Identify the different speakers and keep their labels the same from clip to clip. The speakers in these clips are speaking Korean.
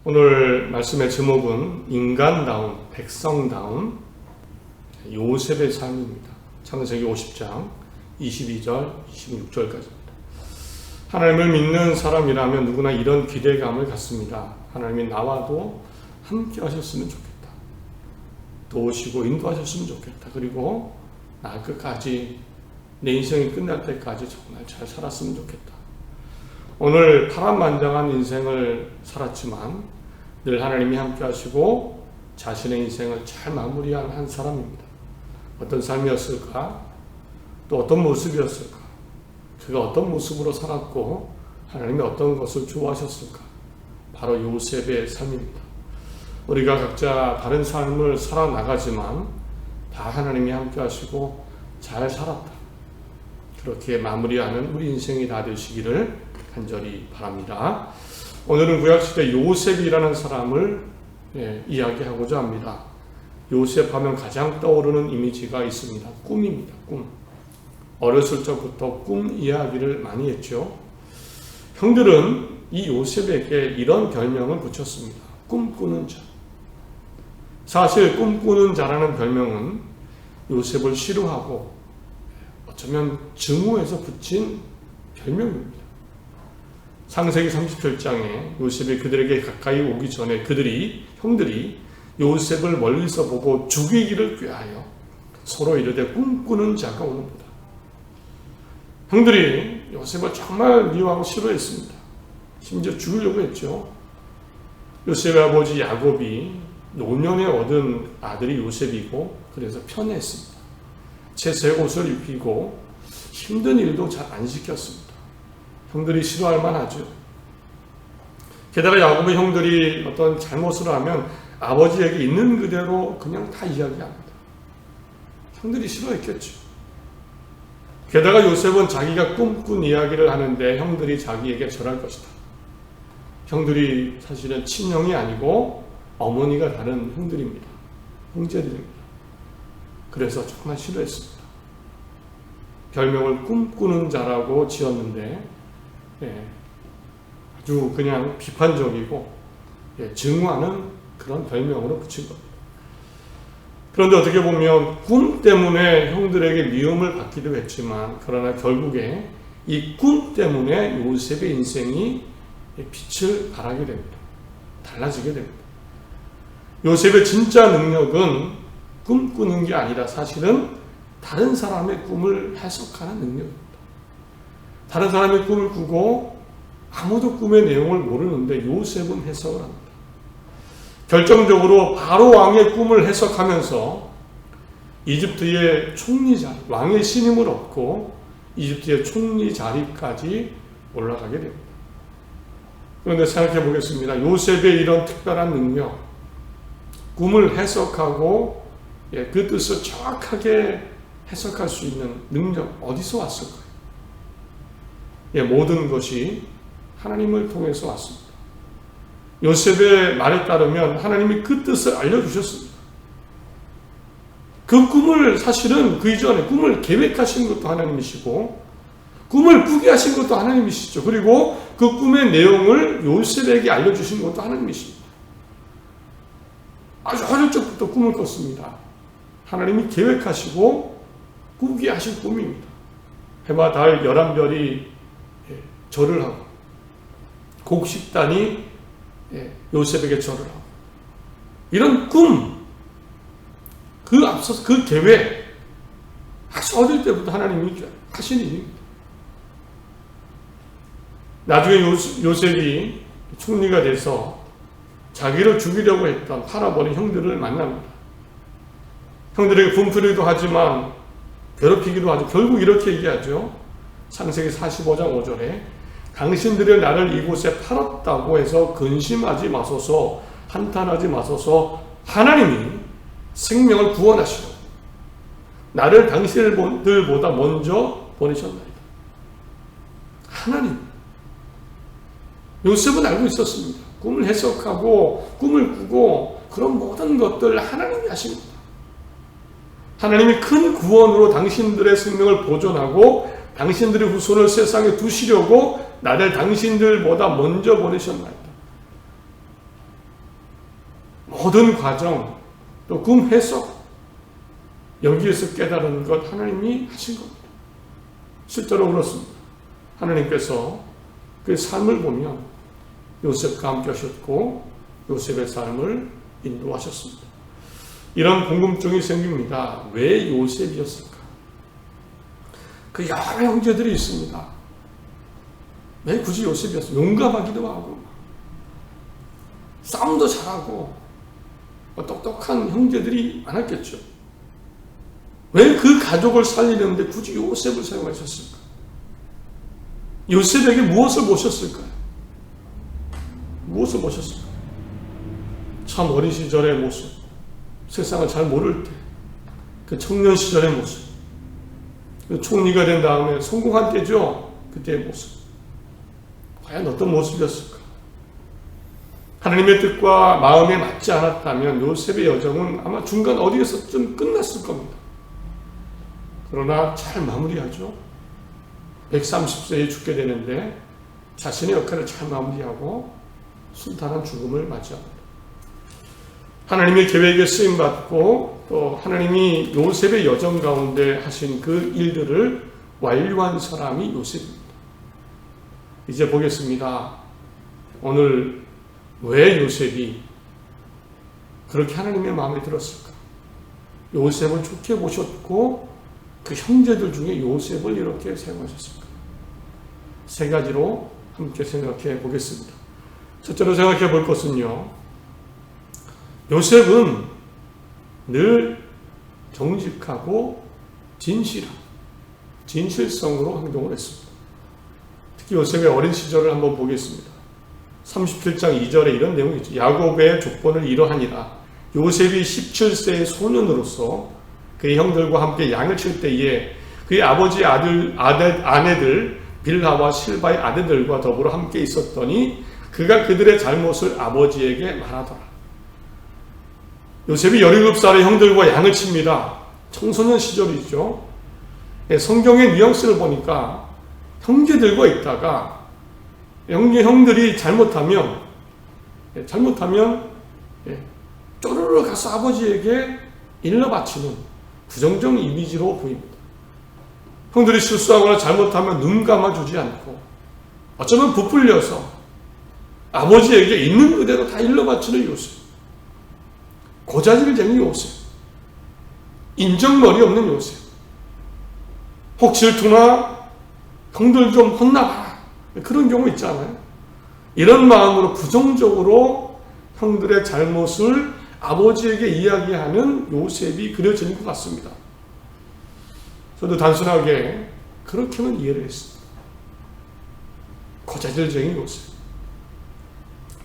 Speaker 1: 오늘 말씀의 제목은 인간다운, 백성다운 요셉의 삶입니다. 창세기 50장 22절, 26절까지입니다. 하나님을 믿는 사람이라면 누구나 이런 기대감을 갖습니다. 하나님이 나와도 함께 하셨으면 좋겠다. 도우시고 인도하셨으면 좋겠다. 그리고 나 끝까지 내 인생이 끝날 때까지 정말 잘 살았으면 좋겠다. 오늘 파란만장한 인생을 살았지만 늘 하나님이 함께 하시고 자신의 인생을 잘 마무리한 한 사람입니다. 어떤 삶이었을까? 또 어떤 모습이었을까? 그가 어떤 모습으로 살았고 하나님이 어떤 것을 좋아하셨을까? 바로 요셉의 삶입니다. 우리가 각자 다른 삶을 살아나가지만 다 하나님이 함께 하시고 잘 살았다. 그렇게 마무리하는 우리 인생이 다 되시기를 간절히 바랍니다. 오늘은 구약시대 요셉이라는 사람을 이야기하고자 합니다. 요셉 하면 가장 떠오르는 이미지가 있습니다. 꿈입니다. 꿈. 어렸을 적부터 꿈 이야기를 많이 했죠. 형들은 이 요셉에게 이런 별명을 붙였습니다. 꿈꾸는 자. 사실 꿈꾸는 자라는 별명은 요셉을 싫어하고 어쩌면 증오해서 붙인 별명입니다. 창세기 37장에 요셉이 그들에게 가까이 오기 전에 형들이 요셉을 멀리서 보고 죽이기를 꾀하여 서로 이르되 꿈꾸는 자가 오는도다. 형들이 요셉을 정말 미워하고 싫어했습니다. 심지어 죽이려고 했죠. 요셉의 아버지 야곱이 노년에 얻은 아들이 요셉이고 그래서 편애했습니다. 채색 옷을 입히고 힘든 일도 잘 안 시켰습니다. 형들이 싫어할 만하죠. 게다가 야곱의 형들이 어떤 잘못을 하면 아버지에게 있는 그대로 그냥 다 이야기합니다. 형들이 싫어했겠죠. 게다가 요셉은 자기가 꿈꾼 이야기를 하는데 형들이 자기에게 절할 것이다. 형들이 사실은 친형이 아니고 어머니가 다른 형들입니다. 형제들입니다. 그래서 정말 싫어했습니다. 별명을 꿈꾸는 자라고 지었는데 아주 그냥 비판적이고 증오하는 그런 별명으로 붙인 겁니다. 그런데 어떻게 보면 꿈 때문에 형들에게 미움을 받기도 했지만 그러나 결국에 이 꿈 때문에 요셉의 인생이 빛을 발하게 됩니다. 달라지게 됩니다. 요셉의 진짜 능력은 꿈꾸는 게 아니라 사실은 다른 사람의 꿈을 해석하는 능력입니다. 다른 사람의 꿈을 꾸고 아무도 꿈의 내용을 모르는데 요셉은 해석을 합니다. 결정적으로 바로 왕의 꿈을 해석하면서 이집트의 총리 자리, 왕의 신임을 얻고 이집트의 총리 자리까지 올라가게 됩니다. 그런데 생각해 보겠습니다. 요셉의 이런 특별한 능력, 꿈을 해석하고 그 뜻을 정확하게 해석할 수 있는 능력 어디서 왔을까요? 모든 것이 하나님을 통해서 왔습니다. 요셉의 말에 따르면 하나님이 그 뜻을 알려주셨습니다. 그 꿈을 사실은 그 이전에 꿈을 계획하신 것도 하나님이시고 꿈을 꾸게 하신 것도 하나님이시죠. 그리고 그 꿈의 내용을 요셉에게 알려주신 것도 하나님이십니다. 아주 어릴 적부터 꿈을 꿨습니다. 하나님이 계획하시고 꾸게 하신 꿈입니다. 해와 달 11별이 절을 하고 곡식단이 요셉에게 절을 하고 이런 꿈, 그 앞서서 그 계획 아주 어릴 때부터 하나님이 하신 일입니다. 나중에 요셉이 총리가 돼서 자기를 죽이려고 했던 팔아버린 형들을 만납니다. 형들에게 분풀이도 하지만 괴롭히기도 하죠. 결국 이렇게 얘기하죠. 창세기 45장 5절에 당신들이 나를 이곳에 팔았다고 해서 근심하지 마소서, 한탄하지 마소서. 하나님이 생명을 구원하시려고 나를 당신들보다 먼저 보내셨나이다. 하나님. 요셉은 알고 있었습니다. 꿈을 해석하고 꿈을 꾸고 그런 모든 것들 하나님이 하십니다. 하나님이 큰 구원으로 당신들의 생명을 보존하고 당신들의 후손을 세상에 두시려고 나를 당신들보다 먼저 보내셨나이다. 모든 과정, 또 꿈 해석, 여기에서 깨달은 것 하나님이 하신 겁니다. 실제로 그렇습니다. 하나님께서 그 삶을 보면 요셉과 함께 하셨고 요셉의 삶을 인도하셨습니다. 이런 궁금증이 생깁니다. 왜 요셉이었을까? 그 여러 형제들이 있습니다. 왜 굳이 요셉이었어요? 용감하기도 하고 싸움도 잘하고 똑똑한 형제들이 많았겠죠. 왜 그 가족을 살리는데 굳이 요셉을 사용하셨을까? 요셉에게 무엇을 보셨을까요? 무엇을 보셨을까요? 참 어린 시절의 모습, 세상을 잘 모를 때 그 청년 시절의 모습, 그 총리가 된 다음에 성공한 때죠. 그때의 모습. 과연 어떤 모습이었을까? 하나님의 뜻과 마음에 맞지 않았다면 요셉의 여정은 아마 중간 어디에서 좀 끝났을 겁니다. 그러나 잘 마무리하죠. 130세에 죽게 되는데 자신의 역할을 잘 마무리하고 순탄한 죽음을 맞이합니다. 하나님의 계획에 쓰임받고 또 하나님이 요셉의 여정 가운데 하신 그 일들을 완료한 사람이 요셉입니다. 이제 보겠습니다. 오늘 왜 요셉이 그렇게 하나님의 마음에 들었을까? 요셉을 좋게 보셨고 그 형제들 중에 요셉을 이렇게 사용하셨을까? 세 가지로 함께 생각해 보겠습니다. 첫째로 생각해 볼 것은요. 요셉은 늘 정직하고 진실성으로 행동을 했습니다. 특히 요셉의 어린 시절을 한번 보겠습니다. 37장 2절에 이런 내용이 있죠. 야곱의 족보는 이러하니라. 요셉이 17세의 소년으로서 그의 형들과 함께 양을 칠 때에 그의 아버지 아내들 빌하와 실바의 아들들과 더불어 함께 있었더니 그가 그들의 잘못을 아버지에게 말하더라. 요셉이 17살의 형들과 양을 칩니다. 청소년 시절이죠. 성경의 뉘앙스를 보니까 형제들과 있다가 형들이 잘못하면 쪼르르 가서 아버지에게 일러 바치는 부정적 이미지로 보입니다. 형들이 실수하거나 잘못하면 눈 감아주지 않고 어쩌면 부풀려서 아버지에게 있는 그대로 다 일러 바치는 요셉. 고자질쟁이 요셉. 인정머리 없는 요셉. 혹 질투나 형들 좀 혼나봐라. 그런 경우 있잖아요. 이런 마음으로 부정적으로 형들의 잘못을 아버지에게 이야기하는 요셉이 그려지는 것 같습니다. 저도 단순하게 그렇게는 이해를 했습니다. 고자질쟁이 요셉.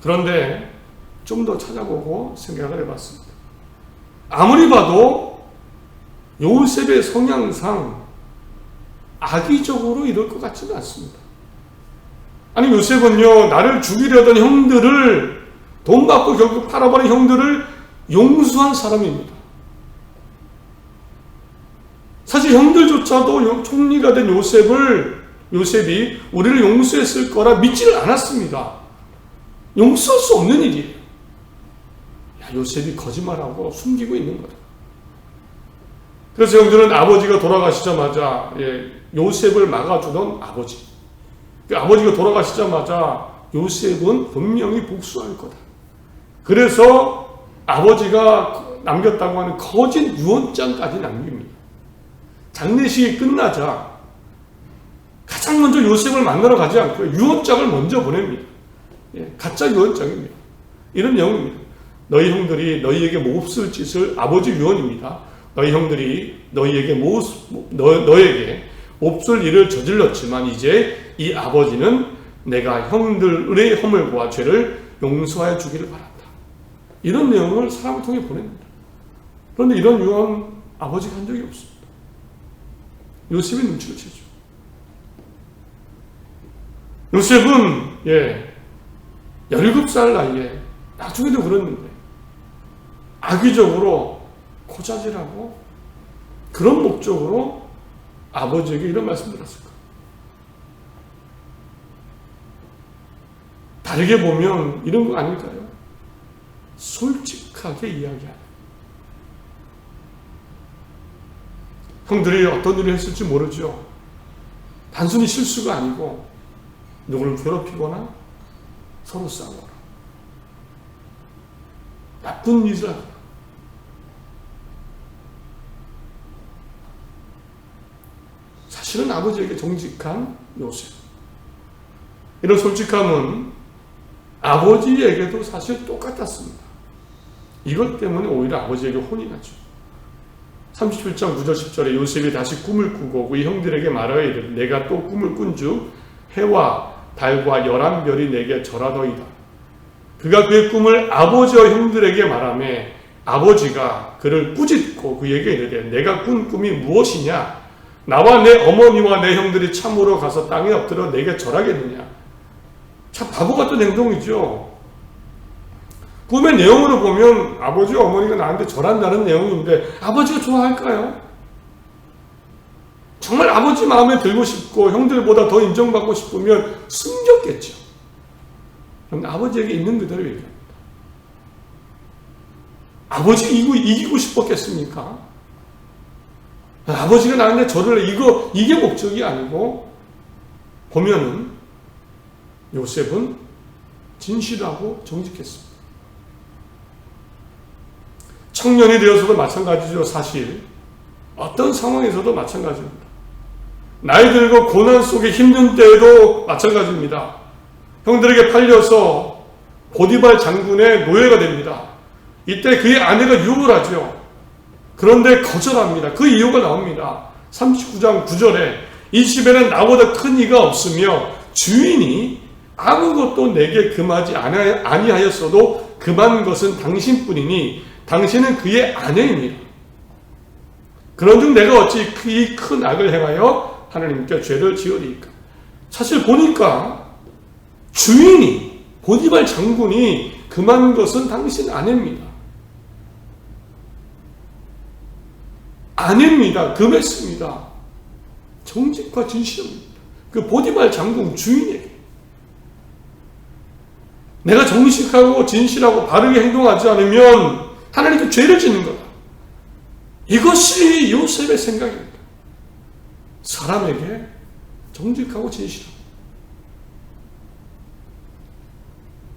Speaker 1: 그런데 좀 더 찾아보고 생각을 해봤습니다. 아무리 봐도 요셉의 성향상 악의적으로 이럴 것 같지는 않습니다. 아니 요셉은요, 나를 죽이려던 형들을 돈 받고 결국 팔아버린 형들을 용서한 사람입니다. 사실 형들조차도 총리가 된 요셉이 우리를 용서했을 거라 믿지를 않았습니다. 용서할 수 없는 일이에요. 요셉이 거짓말하고 숨기고 있는 거다. 그래서 형들은 아버지가 돌아가시자마자 요셉을 막아주던 아버지. 아버지가 돌아가시자마자 요셉은 분명히 복수할 거다. 그래서 아버지가 남겼다고 하는 거짓 유언장까지 남깁니다. 장례식이 끝나자 가장 먼저 요셉을 만나러 가지 않고 유언장을 먼저 보냅니다. 가짜 유언장입니다. 이런 내용입니다. 너희 형들이 너희에게 몹쓸 짓을 아버지 유언입니다. 너희 형들이 너에게 몹쓸 일을 저질렀지만 이제 이 아버지는 내가 형들의 허물과 죄를 용서하여 주기를 바란다. 이런 내용을 사람을 통해 보냅니다. 그런데 이런 유언 아버지가 한 적이 없습니다. 요셉이 눈치를 채죠. 요셉은 17살 나이에 나중에도 그랬는데 악의적으로 고자질하고 그런 목적으로 아버지에게 이런 말씀 드렸을까? 다르게 보면 이런 거 아닐까요? 솔직하게 이야기하는. 형들이 어떤 일을 했을지 모르죠. 단순히 실수가 아니고 누구를 괴롭히거나 서로 싸우거나 나쁜 일을 하거나. 사실은 아버지에게 정직한 요셉. 이런 솔직함은 아버지에게도 사실 똑같았습니다. 이것 때문에 오히려 아버지에게 혼이 나죠. 37장 9절 10절에 요셉이 다시 꿈을 꾸고 그의 형들에게 말하여 이르되 내가 또 꿈을 꾼즉 해와 달과 11별이 내게 절하더이다. 그가 그의 꿈을 아버지와 형들에게 말하며 아버지가 그를 꾸짖고 그에게 이르되 내가 꾼 꿈이 무엇이냐? 나와 내 어머니와 내 형들이 참으로 가서 땅에 엎드려 내게 절하겠느냐? 참 바보 같은 행동이죠. 꿈의 내용으로 보면 아버지와 어머니가 나한테 절한다는 내용인데 아버지가 좋아할까요? 정말 아버지 마음에 들고 싶고 형들보다 더 인정받고 싶으면 숨겼겠죠. 그런데 아버지에게 있는 그대로 얘기합니다. 아버지 이기고 싶었겠습니까? 아버지가 나한테 절을 이게 목적이 아니고 보면은 요셉은 진실하고 정직했습니다. 청년이 되어서도 마찬가지죠. 사실 어떤 상황에서도 마찬가지입니다. 나이 들고 고난 속에 힘든 때에도 마찬가지입니다. 형들에게 팔려서 보디발 장군의 노예가 됩니다. 이때 그의 아내가 유혹을 하죠. 그런데 거절합니다. 그 이유가 나옵니다. 39장 9절에 이 집에는 나보다 큰 이가 없으며 주인이 아무것도 내게 금하지 아니하였어도 금한 것은 당신뿐이니 당신은 그의 아내입니다. 그런즉 내가 어찌 이 큰 악을 행하여 하나님께 죄를 지으리까? 사실 보니까 주인이 보디발 장군이 금한 것은 당신 아내입니다. 아내입니다. 금했습니다. 정직과 진실입니다. 그 보디발 장군 주인에게 내가 정직하고 진실하고 바르게 행동하지 않으면 하나님께 죄를 짓는 거다. 이것이 요셉의 생각입니다. 사람에게 정직하고 진실함.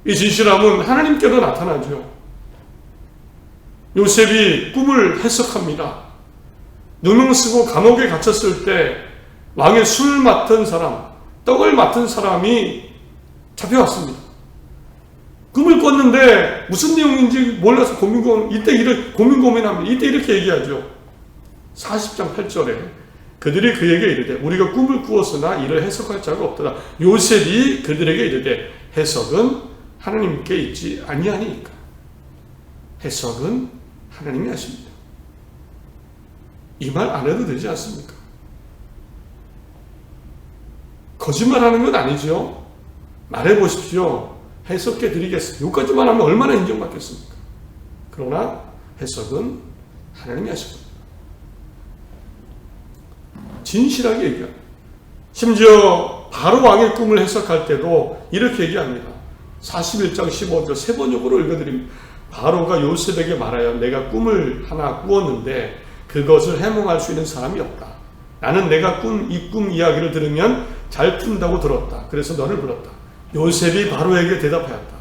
Speaker 1: 이 진실함은 하나님께도 나타나죠. 요셉이 꿈을 해석합니다. 누명 쓰고 감옥에 갇혔을 때 왕의 술 맡은 사람, 떡을 맡은 사람이 잡혀왔습니다. 꿈을 꿨는데 무슨 내용인지 몰라서 고민합니다. 이때 이렇게 얘기하죠. 40장 8절에 그들이 그에게 이르되 우리가 꿈을 꾸었으나 이를 해석할 자가 없더라. 요셉이 그들에게 이르되 해석은 하나님께 있지 아니하니까. 해석은 하나님이 하십니다. 이 말 안 해도 되지 않습니까? 거짓말하는 건 아니죠. 말해보십시오. 해석해 드리겠습니다. 여기까지만 하면 얼마나 인정받겠습니까? 그러나 해석은 하나님이 하십니다. 진실하게 얘기합니다. 심지어 바로 왕의 꿈을 해석할 때도 이렇게 얘기합니다. 41장 15절 세 번역으로 읽어드립니다. 바로가 요셉에게 말하여 내가 꿈을 하나 꾸었는데 그것을 해몽할 수 있는 사람이 없다. 나는 내가 이 꿈 이야기를 들으면 잘 푼다고 들었다. 그래서 너를 불렀다. 요셉이 바로에게 대답하였다.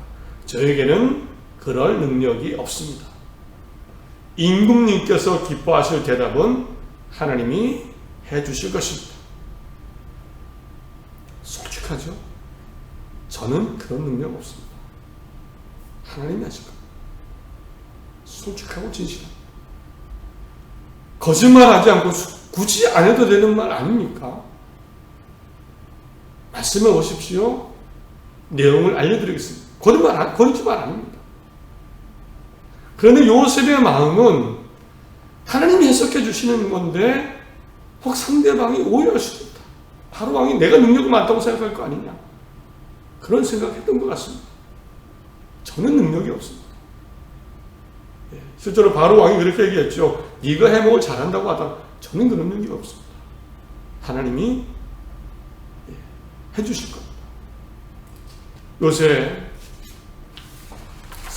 Speaker 1: 저에게는 그럴 능력이 없습니다. 임금님께서 기뻐하실 대답은 하나님이 해주실 것입니다. 솔직하죠? 저는 그런 능력 없습니다. 하나님이 하실 겁니다. 솔직하고 진실합니다. 거짓말하지 않고 굳이 안 해도 되는 말 아닙니까? 말씀해 오십시오. 내용을 알려드리겠습니다. 거짓말 아닙니다. 그런데 요셉의 마음은 하나님이 해석해 주시는 건데 혹 상대방이 오해할 수도 있다. 바로 왕이 내가 능력이 많다고 생각할 거 아니냐. 그런 생각했던 것 같습니다. 저는 능력이 없습니다. 실제로 바로 왕이 그렇게 얘기했죠. 네가 해몽을 잘한다고 하다 저는 그런 능력이 없습니다. 하나님이 해주실 겁니다. 요새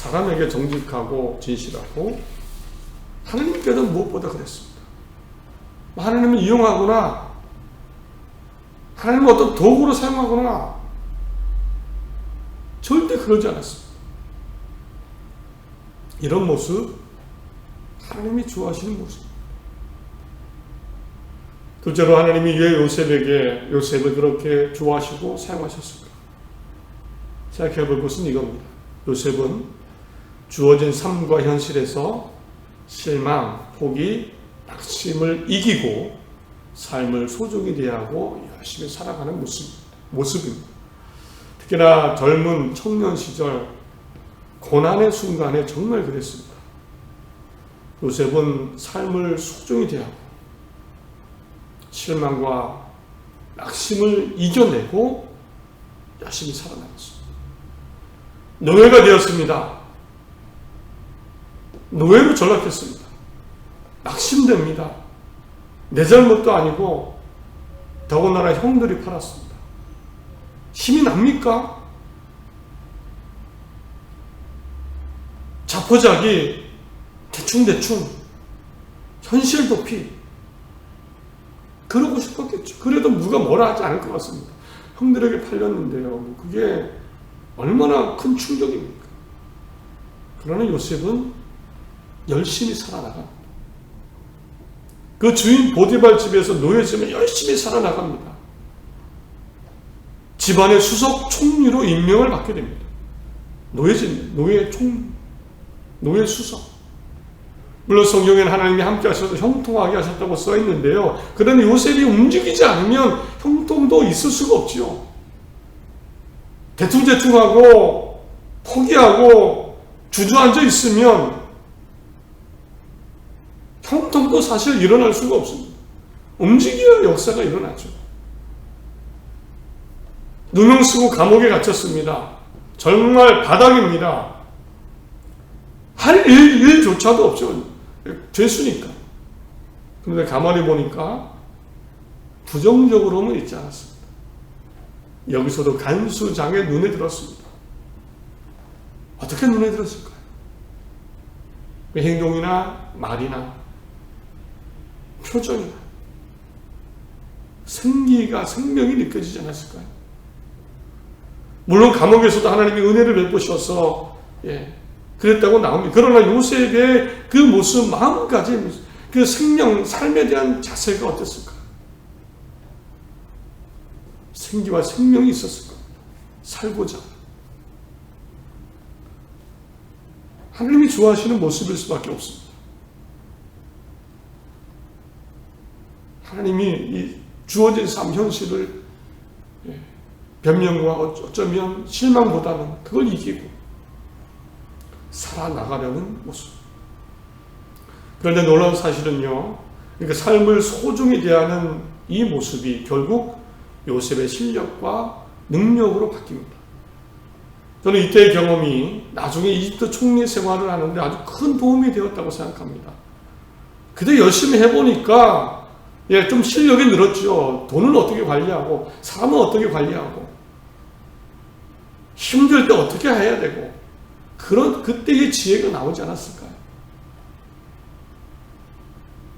Speaker 1: 사람에게 정직하고 진실하고 하나님께도 무엇보다 그랬습니다. 하나님을 이용하거나 하나님을 어떤 도구로 사용하거나 절대 그러지 않았습니다. 이런 모습, 하나님이 좋아하시는 모습. 둘째로 하나님이 왜 요셉을 그렇게 좋아하시고 사용하셨을까? 생각해 볼 것은 이겁니다. 요셉은 주어진 삶과 현실에서 실망, 포기, 낙심을 이기고 삶을 소중히 대하고 열심히 살아가는 모습입니다. 특히나 젊은 청년 시절 고난의 순간에 정말 그랬습니다. 요셉은 삶을 소중히 대하고 실망과 낙심을 이겨내고 열심히 살아나갔습니다. 노예가 되었습니다. 노예로 전락했습니다. 낙심됩니다. 내 잘못도 아니고 더군다나 형들이 팔았습니다. 힘이 납니까? 자포자기 대충대충 현실 도피 그러고 싶었겠죠. 그래도 누가 뭐라 하지 않을 것 같습니다. 형들에게 팔렸는데요. 그게 얼마나 큰 충격입니까? 그러나 요셉은 열심히 살아나갑니다. 그 주인 보디발 집에서 노예지만 열심히 살아나갑니다. 집안의 수석 총리로 임명을 받게 됩니다. 노예 수석. 물론 성경에는 하나님이 함께 하셔서 형통하게 하셨다고 써 있는데요. 그러나 요셉이 움직이지 않으면 형통도 있을 수가 없지요. 대충대충하고 포기하고 주저앉아 있으면 형통도 사실 일어날 수가 없습니다. 움직여야 역사가 일어나죠. 누명 쓰고 감옥에 갇혔습니다. 정말 바닥입니다. 할 일조차도 없죠. 죄수니까. 그런데 가만히 보니까 부정적으로는 있지 않았습니다. 여기서도 간수장의 눈에 들었습니다. 어떻게 눈에 들었을까요? 행동이나 말이나 표정이나 생명이 느껴지지 않았을까요? 물론 감옥에서도 하나님이 은혜를 베푸셔서 그랬다고 나옵니다. 그러나 요셉의 그 모습, 마음가짐, 그 삶에 대한 자세가 어땠을까? 생기와 생명이 있었을 겁니다. 살고자. 하나님이 좋아하시는 모습일 수밖에 없습니다. 하나님이 이 주어진 삶 현실을 변명과 어쩌면 실망보다는 그걸 이기고 살아나가려는 모습. 그런데 놀라운 사실은요, 그러니까 삶을 소중히 대하는 이 모습이 결국 요셉의 실력과 능력으로 바뀝니다. 저는 이때의 경험이 나중에 이집트 총리 생활을 하는데 아주 큰 도움이 되었다고 생각합니다. 그때 열심히 해보니까 좀 실력이 늘었죠. 돈을 어떻게 관리하고 사람은 어떻게 관리하고 힘들 때 어떻게 해야 되고 그때의 지혜가 나오지 않았을까요?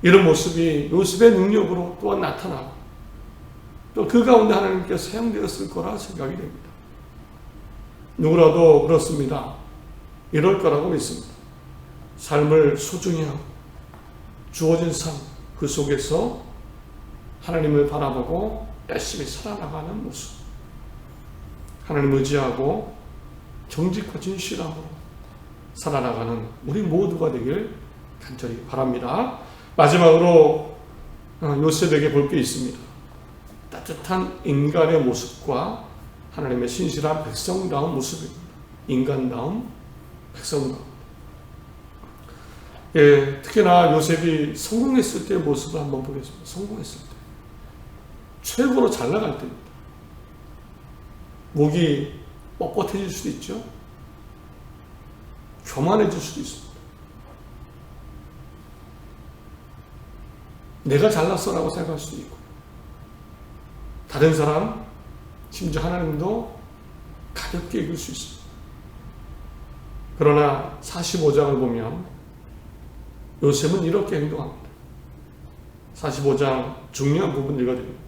Speaker 1: 이런 모습이 요셉의 능력으로 또한 나타나고 또 그 가운데 하나님께서 사용되었을 거라 생각이 됩니다. 누구라도 그렇습니다. 이럴 거라고 믿습니다. 삶을 소중히 하고 주어진 삶 그 속에서 하나님을 바라보고 열심히 살아나가는 모습, 하나님을 의지하고 정직과 진실함으로 살아나가는 우리 모두가 되길 간절히 바랍니다. 마지막으로 요셉에게 볼 게 있습니다. 따뜻한 인간의 모습과 하나님의 신실한 백성다운 모습입니다. 인간다운 백성다운. 특히나 요셉이 성공했을 때의 모습을 한번 보겠습니다. 성공했을 때. 최고로 잘 나갈 때입니다. 목이 뻣뻣해질 수도 있죠. 교만해질 수도 있습니다. 내가 잘났어라고 생각할 수도 있고 다른 사람, 심지어 하나님도 가볍게 이길 수 있습니다. 그러나 45장을 보면 요셉은 이렇게 행동합니다. 45장 중요한 부분 읽어드립니다.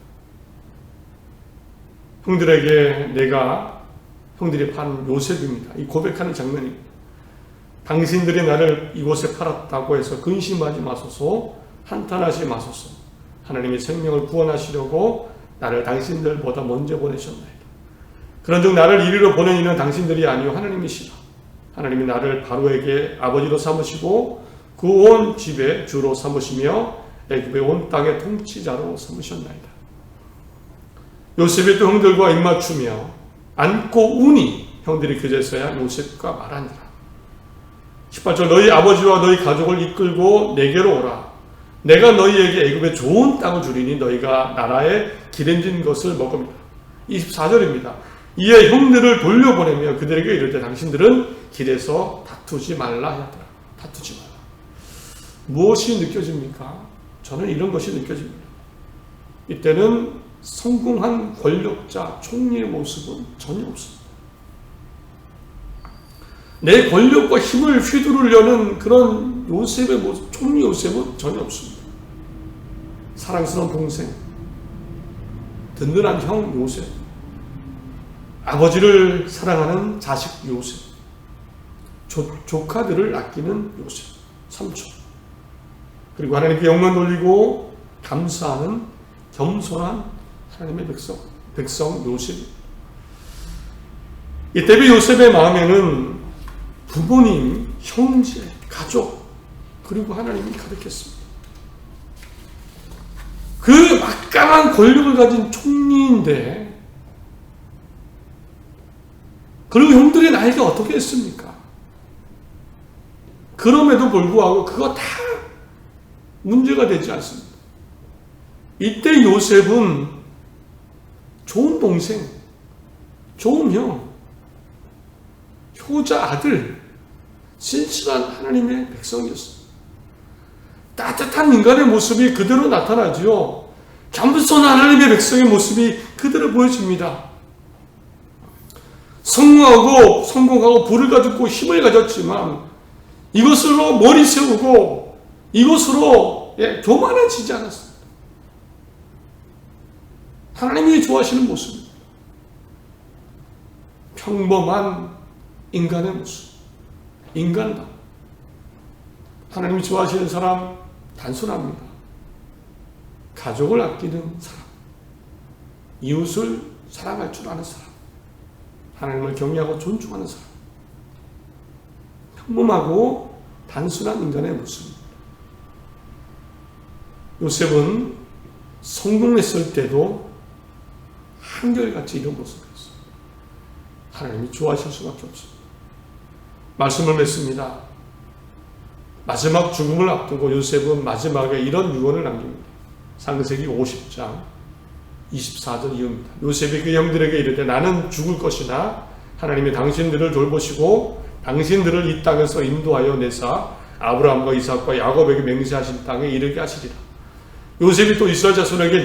Speaker 1: 형들에게 내가 형들이 판 요셉입니다. 이 고백하는 장면입니다. 당신들이 나를 이곳에 팔았다고 해서 근심하지 마소서, 한탄하지 마소서. 하나님이 생명을 구원하시려고 나를 당신들보다 먼저 보내셨나이다. 그런즉 나를 이리로 보낸 이는 당신들이 아니요 하나님이시라. 하나님이 나를 바로에게 아버지로 삼으시고 그 온 집의 주로 삼으시며 애굽의 온 땅의 통치자로 삼으셨나이다. 요셉이 또 형들과 입맞추며 안고 우니 형들이 그제서야 요셉과 말하니라. 18절 너희 아버지와 너희 가족을 이끌고 내게로 오라. 내가 너희에게 애굽의 좋은 땅을 주리니 너희가 나라에 기름진 것을 먹으리라. 24절입니다. 이에 형들을 돌려보내며 그들에게 이르되 당신들은 길에서 다투지 말라 하더라. 다투지 말라. 무엇이 느껴집니까? 저는 이런 것이 느껴집니다. 이때는 성공한 권력자 총리의 모습은 전혀 없습니다. 내 권력과 힘을 휘두르려는 그런 요셉의 모습, 총리 요셉은 전혀 없습니다. 사랑스러운 동생, 든든한 형 요셉, 아버지를 사랑하는 자식 요셉, 조카들을 아끼는 요셉, 삼촌, 그리고 하나님께 영광 돌리고 감사하는 겸손한 하나님의 백성 요셉. 이때 요셉의 마음에는 부모님, 형제, 가족, 그리고 하나님이 가득했습니다. 그 막강한 권력을 가진 총리인데, 그리고 형들이 나에게 어떻게 했습니까? 그럼에도 불구하고 그거 다 문제가 되지 않습니다. 이때 요셉은 좋은 동생, 좋은 형, 효자 아들, 신실한 하나님의 백성이었습니다. 따뜻한 인간의 모습이 그대로 나타나지요. 겸손한 하나님의 백성의 모습이 그대로 보여집니다. 성공하고 부를 가졌고 힘을 가졌지만 이것으로 머리 세우고 이것으로 교만해지지 않았습니다. 하나님이 좋아하시는 모습입니다. 평범한 인간의 모습, 인간다. 하나님이 좋아하시는 사람 단순합니다. 가족을 아끼는 사람, 이웃을 사랑할 줄 아는 사람, 하나님을 경외하고 존중하는 사람, 평범하고 단순한 인간의 모습입니다. 요셉은 성공했을 때도 한결같이 이런 모습이었어요. 하나님이 좋아하실 수밖에 없습니다. 말씀을 맺습니다. 마지막 죽음을 앞두고 요셉은 마지막에 이런 유언을 남깁니다. 창세기 50장 24절 이후입니다. 요셉이 그 형들에게 이르되 나는 죽을 것이나 하나님이 당신들을 돌보시고 당신들을 이 땅에서 인도하여 내사 아브라함과 이삭과 야곱에게 맹세하신 땅에 이르게 하시리라. 요셉이 또 이스라엘 자손에게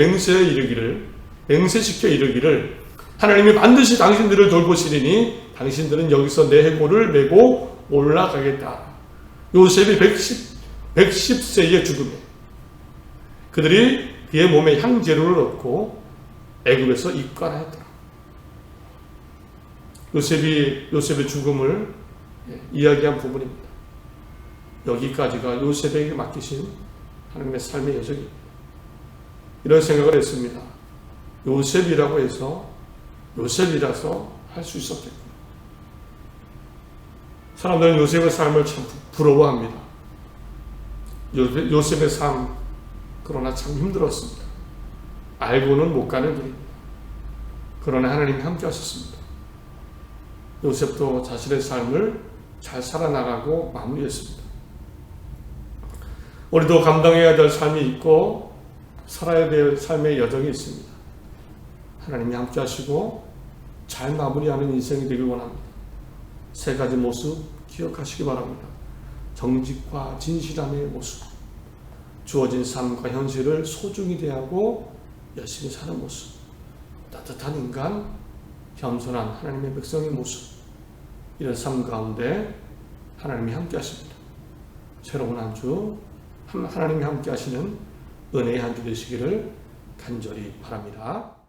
Speaker 1: 맹세시켜 이르기를 하나님이 반드시 당신들을 돌보시리니 당신들은 여기서 내 해골을 메고 올라가겠다. 요셉이 110세의 죽음에 그들이 그의 몸에 향재료를 얻고 애굽에서 입관하였더라. 요셉의 죽음을 이야기한 부분입니다. 여기까지가 요셉에게 맡기신 하나님의 삶의 여정입니다. 이런 생각을 했습니다. 요셉이라서 할 수 있었겠구나. 사람들은 요셉의 삶을 참 부러워합니다. 요셉의 삶, 그러나 참 힘들었습니다. 알고는 못 가는 길입니다. 그러나 하나님이 함께 하셨습니다. 요셉도 자신의 삶을 잘 살아나가고 마무리했습니다. 우리도 감당해야 될 삶이 있고 살아야 될 삶의 여정이 있습니다. 하나님이 함께 하시고 잘 마무리하는 인생이 되길 원합니다. 세 가지 모습 기억하시기 바랍니다. 정직과 진실함의 모습, 주어진 삶과 현실을 소중히 대하고 열심히 사는 모습, 따뜻한 인간, 겸손한 하나님의 백성의 모습, 이런 삶 가운데 하나님이 함께 하십니다. 새로운 한 주 하나님이 함께 하시는 은혜의 한 주 되시기를 간절히 바랍니다.